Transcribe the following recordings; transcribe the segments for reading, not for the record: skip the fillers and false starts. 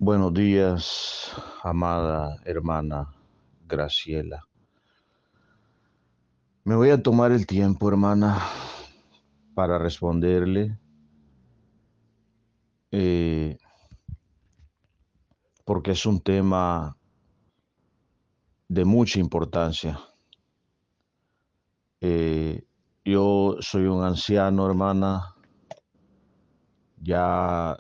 Buenos días, amada hermana Graciela. Me voy a tomar el tiempo, hermana, para responderle, eh, porque es un tema de mucha importancia. Eh, yo soy un anciano, hermana, ya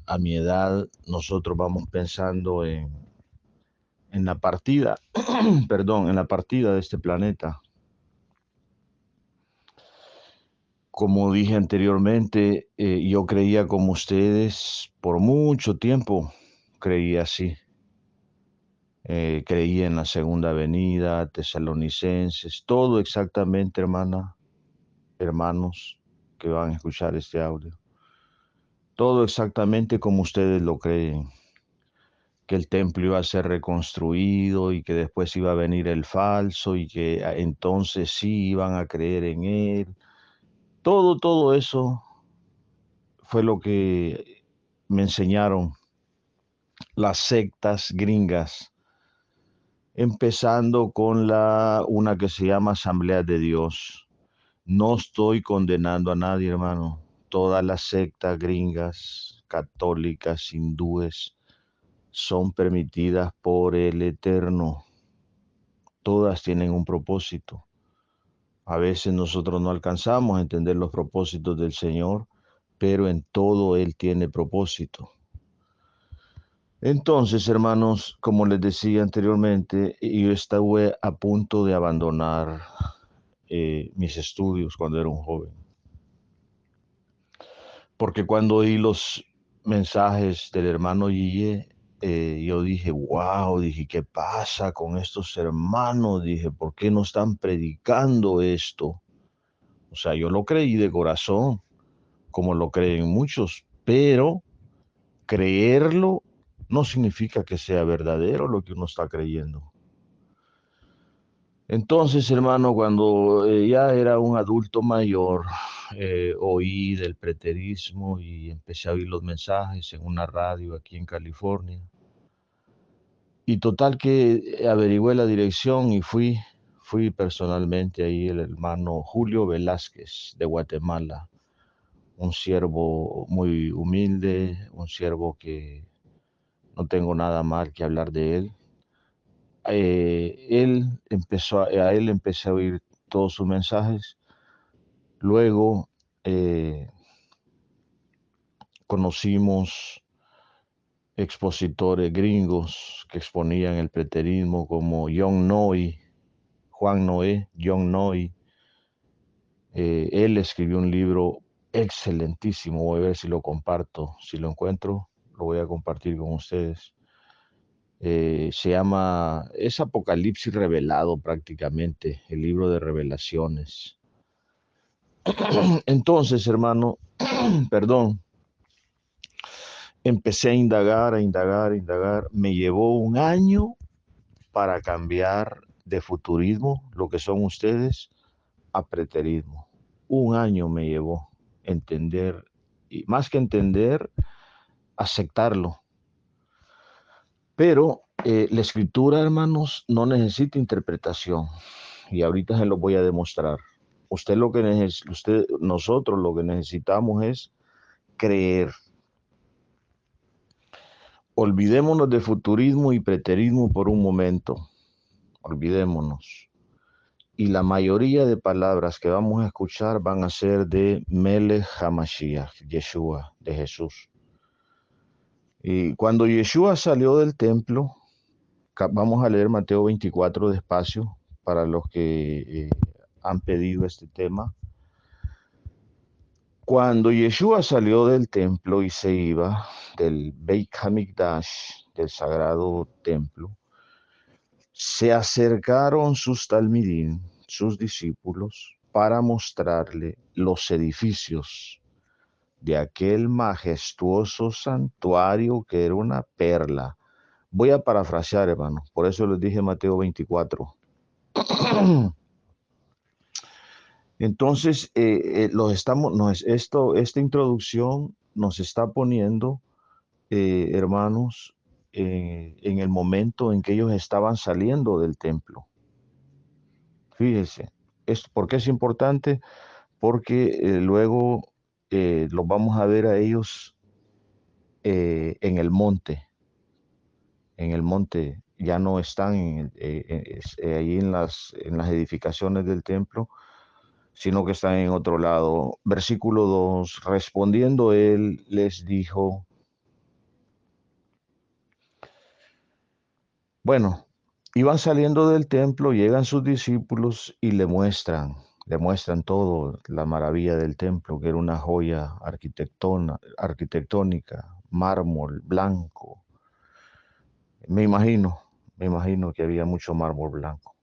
a mi edad nosotros vamos pensando en la partida, perdón, en la partida de este planeta. Como dije anteriormente, yo creía como ustedes por mucho tiempo, creía así. Creía en la segunda venida, tesalonicenses, todo exactamente, hermana, hermanos que van a escuchar este audio. Todo exactamente como ustedes lo creen, que el templo iba a ser reconstruido y que después iba a venir el falso y que entonces sí iban a creer en él. Todo eso fue lo que me enseñaron las sectas gringas, empezando con una que se llama Asamblea de Dios. No estoy condenando a nadie, hermano. Todas las sectas gringas, católicas, hindúes, son permitidas por el Eterno. Todas tienen un propósito. A veces nosotros no alcanzamos a entender los propósitos del Señor, pero en todo Él tiene propósito. Entonces, hermanos, como les decía anteriormente, yo estuve a punto de abandonar mis estudios cuando era un joven, porque cuando oí los mensajes del hermano Guille, yo dije, wow, dije, ¿qué pasa con estos hermanos? Dije, ¿por qué no están predicando esto? O sea, yo lo creí de corazón, como lo creen muchos, pero creerlo no significa que sea verdadero lo que uno está creyendo. Entonces, hermano, cuando ya era un adulto mayor, oí del preterismo y empecé a oír los mensajes en una radio aquí en California. Y total que averigüé la dirección y fui personalmente ahí el hermano Julio Velázquez de Guatemala, un siervo muy humilde, un siervo que no tengo nada mal que hablar de él. A él empecé a oír todos sus mensajes. Luego eh, conocimos expositores gringos que exponían el preterismo como John Noy, Juan Noé, John Noy. Él escribió un libro excelentísimo, voy a ver si lo comparto, si lo encuentro, lo voy a compartir con ustedes. Es Apocalipsis revelado prácticamente, el libro de revelaciones. Entonces, hermano, perdón, empecé a indagar, a indagar, a indagar. Me llevó un año para cambiar de futurismo, lo que son ustedes, a preterismo. Un año me llevó entender, y más que entender, aceptarlo. Pero la escritura, hermanos, no necesita interpretación. Y ahorita se lo voy a demostrar. Nosotros lo que necesitamos es creer. Olvidémonos de futurismo y preterismo por un momento. Olvidémonos. Y la mayoría de palabras que vamos a escuchar van a ser de Melech HaMashiach, Yeshua, de Jesús. Y cuando Yeshua salió del templo, vamos a leer Mateo 24 despacio para los que han pedido este tema. Cuando Yeshua salió del templo y se iba del Beit HaMikdash, del sagrado templo, se acercaron sus talmidim, sus discípulos, para mostrarle los edificios de aquel majestuoso santuario que era una perla. Voy a parafrasear, hermano, por eso les dije Mateo 24. Entonces, esta introducción nos está poniendo hermanos, en el momento en que ellos estaban saliendo del templo. Fíjese, ¿por qué es importante? Porque luego los vamos a ver a ellos en el monte. En el monte ya no están ahí en las edificaciones del templo, sino que están en otro lado. Versículo 2, respondiendo él les dijo, bueno, iban saliendo del templo, llegan sus discípulos y le muestran todo, la maravilla del templo, que era una joya arquitectónica, mármol blanco. Me imagino, me imagino que había mucho mármol blanco.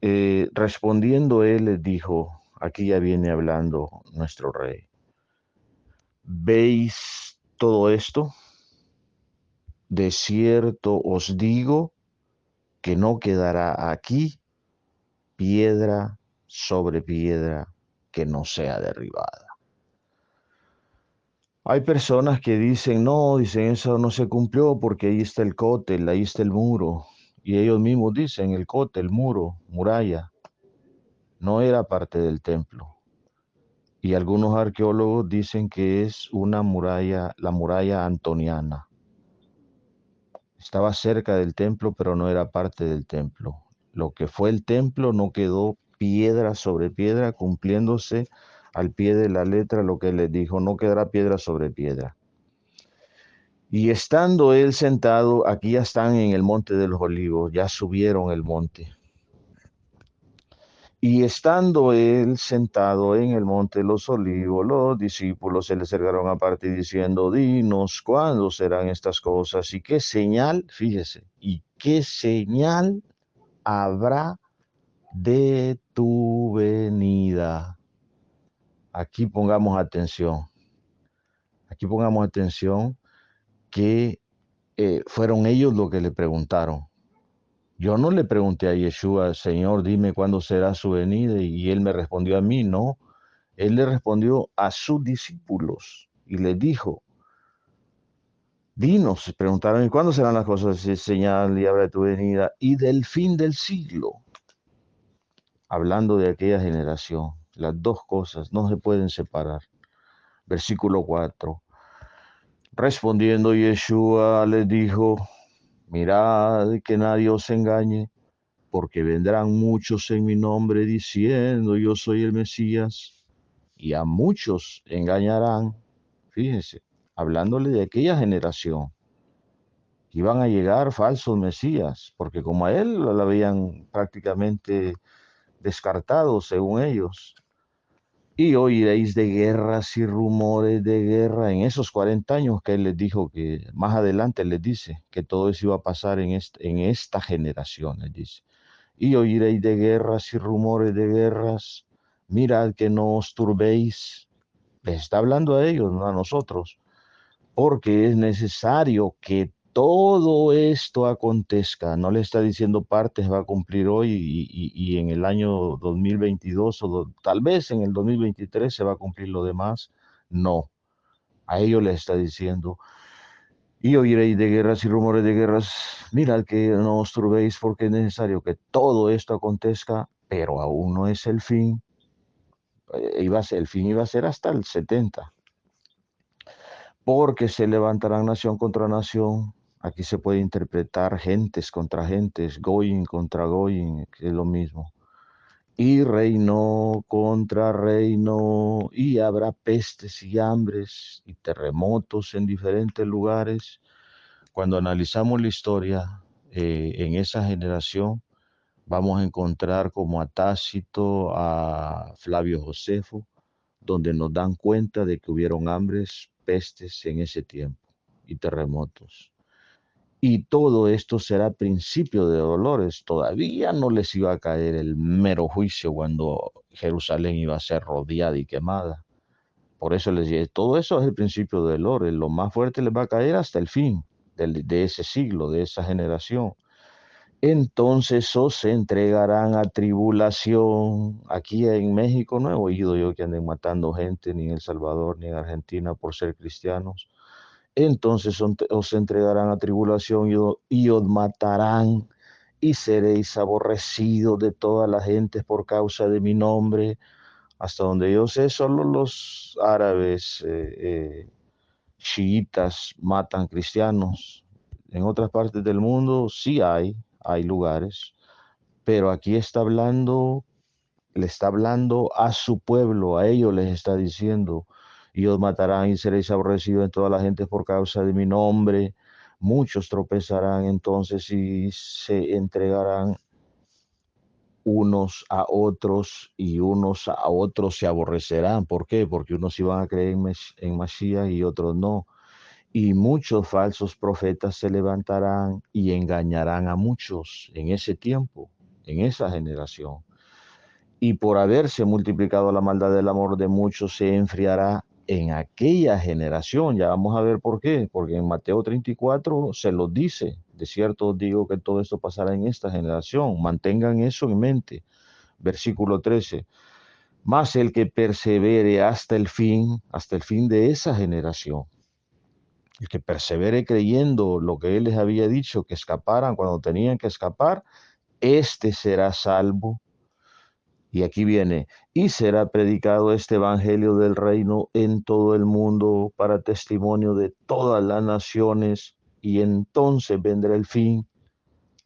Respondiendo él les dijo, aquí ya viene hablando nuestro rey, ¿veis todo esto? De cierto os digo que no quedará aquí piedra sobre piedra que no sea derribada. Hay personas que dicen, no, dicen, eso no se cumplió porque ahí está el cótel, ahí está el muro. Y ellos mismos dicen, el cótel, el muro, muralla, no era parte del templo. Y algunos arqueólogos dicen que es una muralla, la muralla antoniana. Estaba cerca del templo, pero no era parte del templo. Lo que fue el templo no quedó piedra sobre piedra, cumpliéndose al pie de la letra lo que les dijo, no quedará piedra sobre piedra. Y estando él sentado, aquí ya están en el monte de los olivos, ya subieron el monte. Y estando él sentado en el monte de los olivos, los discípulos se le acercaron aparte diciendo, dinos, ¿cuándo serán estas cosas? ¿Y qué señal, fíjese, y qué señal habrá de tu venida? Aquí pongamos atención, aquí pongamos atención que fueron ellos los que le preguntaron. Yo no le pregunté a Yeshua, Señor, dime cuándo será su venida, y él me respondió a mí, no. Él le respondió a sus discípulos y les dijo, dinos, preguntaron, ¿y cuándo serán las cosas? Señal y habla de tu venida y del fin del siglo. Hablando de aquella generación, las dos cosas no se pueden separar. Versículo 4. Respondiendo Yeshua les dijo, mirad que nadie os engañe, porque vendrán muchos en mi nombre diciendo yo soy el Mesías, y a muchos engañarán. Fíjense, hablándole de aquella generación, iban a llegar falsos Mesías, porque como a él lo habían prácticamente descartado según ellos. Y oiréis de guerras y rumores de guerra en esos 40 años que él les dijo que más adelante les dice que todo eso iba a pasar en esta generación, les dice. Y oiréis de guerras y rumores de guerras. Mirad que no os turbéis. Les está hablando a ellos, no a nosotros, porque es necesario que todo esto acontezca. No le está diciendo partes va a cumplir hoy y en el año 2022 tal vez en el 2023 se va a cumplir lo demás. No, a ellos les está diciendo, y oiréis de guerras y rumores de guerras, mirad que no os turbéis porque es necesario que todo esto acontezca, pero aún no es el fin. El fin iba a ser hasta el 70, porque se levantarán nación contra nación. Aquí se puede interpretar gentes contra gentes, goyim contra goyim, que es lo mismo. Y reino contra reino, y habrá pestes y hambres y terremotos en diferentes lugares. Cuando analizamos la historia en esa generación, vamos a encontrar como a Tácito, a Flavio Josefo, donde nos dan cuenta de que hubieron hambres, pestes en ese tiempo y terremotos. Y todo esto será principio de dolores. Todavía no les iba a caer el mero juicio cuando Jerusalén iba a ser rodeada y quemada. Por eso les dije, todo eso es el principio de dolores. Lo más fuerte les va a caer hasta el fin de ese siglo, de esa generación. Entonces os entregarán a tribulación. Aquí en México no he oído yo que anden matando gente, ni en El Salvador, ni en Argentina por ser cristianos. entonces os entregarán a tribulación y os matarán y seréis aborrecidos de todas las gentes por causa de mi nombre. Hasta donde yo sé, solo los árabes chiitas matan cristianos. En otras partes del mundo sí hay lugares, pero aquí le está hablando a su pueblo, a ellos les está diciendo, y os matarán y seréis aborrecidos en toda la gente por causa de mi nombre. Muchos tropezarán entonces y se entregarán unos a otros y unos a otros se aborrecerán. ¿Por qué? Porque unos iban a creer en Mashiach y otros no. Y muchos falsos profetas se levantarán y engañarán a muchos en ese tiempo, en esa generación. Y por haberse multiplicado la maldad del amor de muchos, se enfriará en aquella generación. Ya vamos a ver por qué. Porque en Mateo 34 se los dice. De cierto os digo que todo esto pasará en esta generación. Mantengan eso en mente. Versículo 13. Mas el que persevere hasta el fin de esa generación, el que persevere creyendo lo que él les había dicho, que escaparan cuando tenían que escapar, este será salvo. Y aquí viene, y será predicado este evangelio del reino en todo el mundo para testimonio de todas las naciones, y entonces vendrá el fin.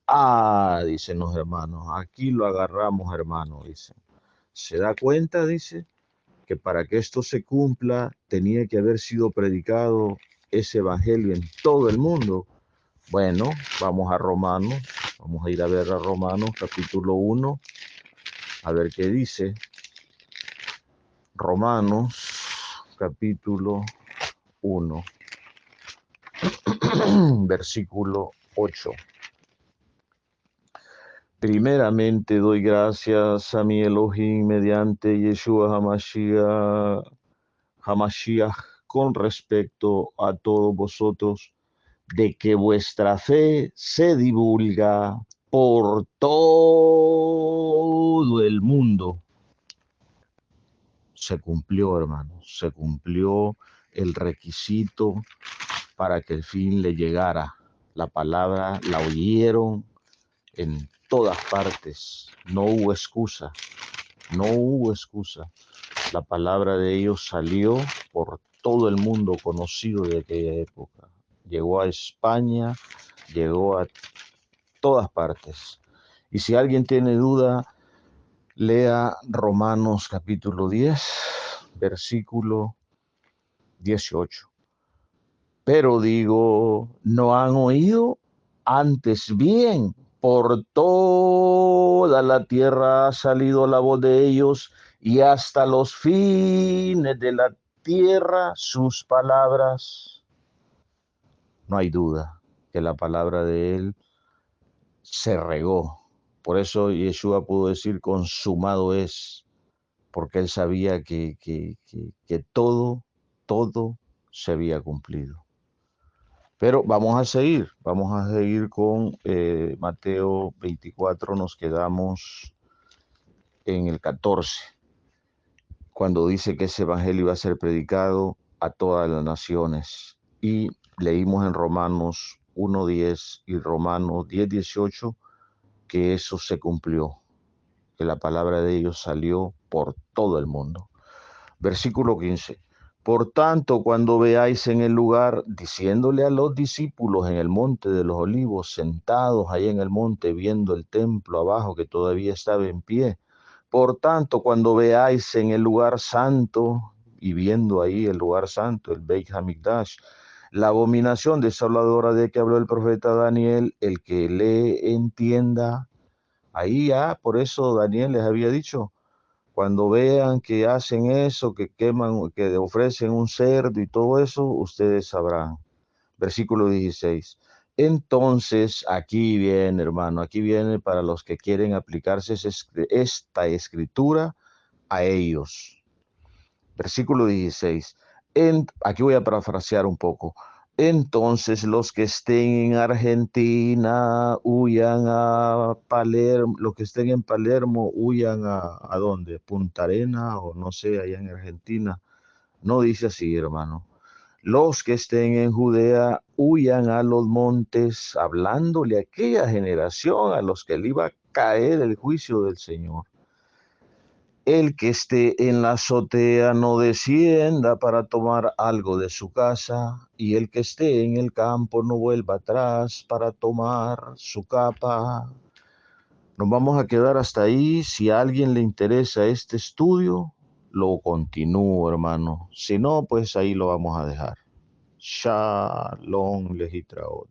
Ah, dicen los hermanos, aquí lo agarramos, hermano, dicen. ¿Se da cuenta? Dice, que para que esto se cumpla tenía que haber sido predicado ese evangelio en todo el mundo. Bueno, vamos a Romanos, vamos a ir a ver a Romanos capítulo 1, a ver qué dice. Romanos capítulo 1, versículo 8. Primeramente doy gracias a mi Elohim mediante Yeshua Hamashiach con respecto a todos vosotros, de que vuestra fe se divulga por todo el mundo. Se cumplió, hermanos, se cumplió el requisito para que el fin le llegara. La palabra la oyeron en todas partes. No hubo excusa, no hubo excusa. La palabra de ellos salió por todo el mundo conocido de aquella época. Llegó a España, llegó a todas partes. Y si alguien tiene duda, lea Romanos capítulo 10, versículo 18. Pero digo, ¿no han oído? Antes bien, por toda la tierra ha salido la voz de ellos y hasta los fines de la tierra sus palabras. No hay duda que la palabra de él se regó. Por eso Yeshua pudo decir consumado es, porque él sabía que todo se había cumplido. Pero vamos a seguir con Mateo 24, nos quedamos en el 14, cuando dice que ese evangelio iba a ser predicado a todas las naciones. Y leímos en Romanos 1:10 y Romanos 10:18 que eso se cumplió, que la palabra de ellos salió por todo el mundo. Versículo 15. Por tanto, cuando veáis en el lugar, diciéndole a los discípulos en el monte de los olivos, sentados ahí en el monte, viendo el templo abajo que todavía estaba en pie. Por tanto, cuando veáis en el lugar santo, y viendo ahí el lugar santo, el Beit Hamikdash, la abominación desoladora de que habló el profeta Daniel, el que le entienda, ahí ya, por eso Daniel les había dicho, cuando vean que hacen eso, que queman, que ofrecen un cerdo y todo eso, ustedes sabrán. Versículo 16. Entonces, aquí viene, hermano, aquí viene para los que quieren aplicarse esta escritura a ellos. Versículo 16. Aquí voy a parafrasear un poco. Entonces los que estén en Argentina huyan a Palermo, los que estén en Palermo huyan ¿a dónde? Punta Arena o no sé, allá en Argentina. No dice así, hermano. Los que estén en Judea huyan a los montes, hablándole a aquella generación a los que le iba a caer el juicio del Señor. El que esté en la azotea no descienda para tomar algo de su casa, y el que esté en el campo no vuelva atrás para tomar su capa. Nos vamos a quedar hasta ahí. Si a alguien le interesa este estudio, lo continúo, hermano. Si no, pues ahí lo vamos a dejar. Shalom, legitraot.